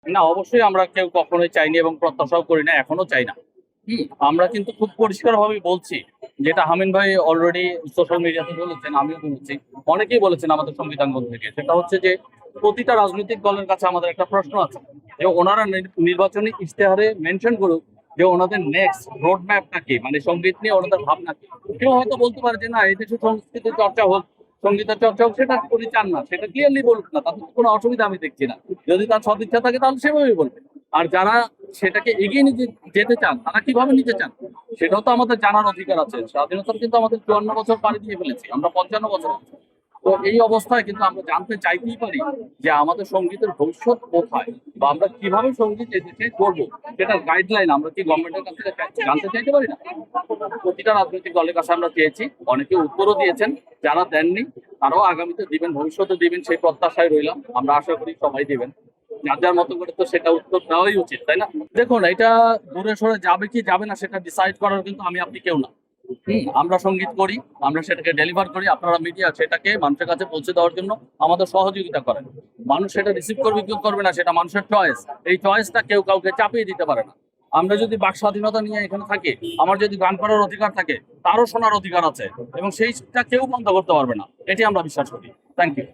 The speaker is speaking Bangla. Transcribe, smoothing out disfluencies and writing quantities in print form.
না, অবশ্যই আমরা কেউ কখনোই চাইনি এবং প্রত্যাশাও করি না, এখনো চাই না। আমরা কিন্তু খুব পরিষ্কারভাবে বলছি, যেটা হামিন ভাই অলরেডি সোশ্যাল মিডিয়াতে বলেছেন, আমিও বলেছি, অনেকেই বলেছেন আমাদের সংবিধানগত থেকে, সেটা হচ্ছে যে প্রতিটা রাজনৈতিক দলের কাছে আমাদের একটা প্রশ্ন আছে যে ওনারা নির্বাচনী ইশতেহারে মেনশন করুক যে ওনাদের নেক্সট রোড ম্যাপটা কি, মানে সঙ্গীত নিয়ে ওনাদের ভাবনা কি। কেউ হয়তো বলতে পারে যে না, এই দেশে সংস্কৃতি চর্চা হোক, সঙ্গীতের চর্চা হোক, সেটা উনি চান না, সেটা ক্লিয়ারলি বলুক না, তাতে কোনো অসুবিধা আমি দেখছি না। যদি তার সদিচ্ছা থাকে তাহলে সেভাবেই বলবে। আর যারা সেটাকে এগিয়ে নিতে যেতে চান, তারা কিভাবে নিতে চান সেটাও তো আমাদের জানার অধিকার আছে। স্বাধীনতার কিন্তু আমাদের 54 বছর পাড়ি দিয়ে ফেলেছি, আমরা 55 বছর আছি। তো এই অবস্থায় কিন্তু আমরা জানতে চাইতেই পারি যে আমাদের সঙ্গীতের ভবিষ্যৎ কোথায়, বা আমরা কিভাবে সঙ্গীত এদেশে করবো, সেটার গাইডলাইন আমরা কি গভর্নমেন্টের কাছ থেকে জানতে চাইতে পারি না? প্রতিটা রাজনৈতিক দলের কাছে আমরা চেয়েছি, অনেকে উত্তরও দিয়েছেন, যারা দেননি তারাও আগামীতে দিবেন, ভবিষ্যতে দিবেন, সেই প্রত্যাশায় রইলাম। আমরা আশা করি সবাই দিবেন, যার যার মতো করে তো সেটা উত্তর দেওয়াই উচিত, তাই না? দেখুন, এটা দূরে সরে যাবে কি যাবে না সেটা ডিসাইড করার কিন্তু আমি আপনি কেউ না। আমরা সঙ্গীত করি, আমরা সেটাকে ডেলিভার করি, আপনারা মিডিয়া সেটাকে মানুষের কাছে পৌঁছে দেওয়ার জন্য আমাদের সহযোগিতা করেন। মানুষ সেটা রিসিভ করবে কি করবে না সেটা মানুষের চয়েস। এই চয়েসটা কেউ কাউকে চাপিয়ে দিতে পারে না। আমরা যদি বাক স্বাধীনতা নিয়ে এখানে থাকি, আমার যদি গান করার অধিকার থাকে, তারও শোনার অধিকার আছে, এবং সেইটা কেউ বন্ধ করতে পারবে না, এটি আমরা বিশ্বাস করি। Thank you.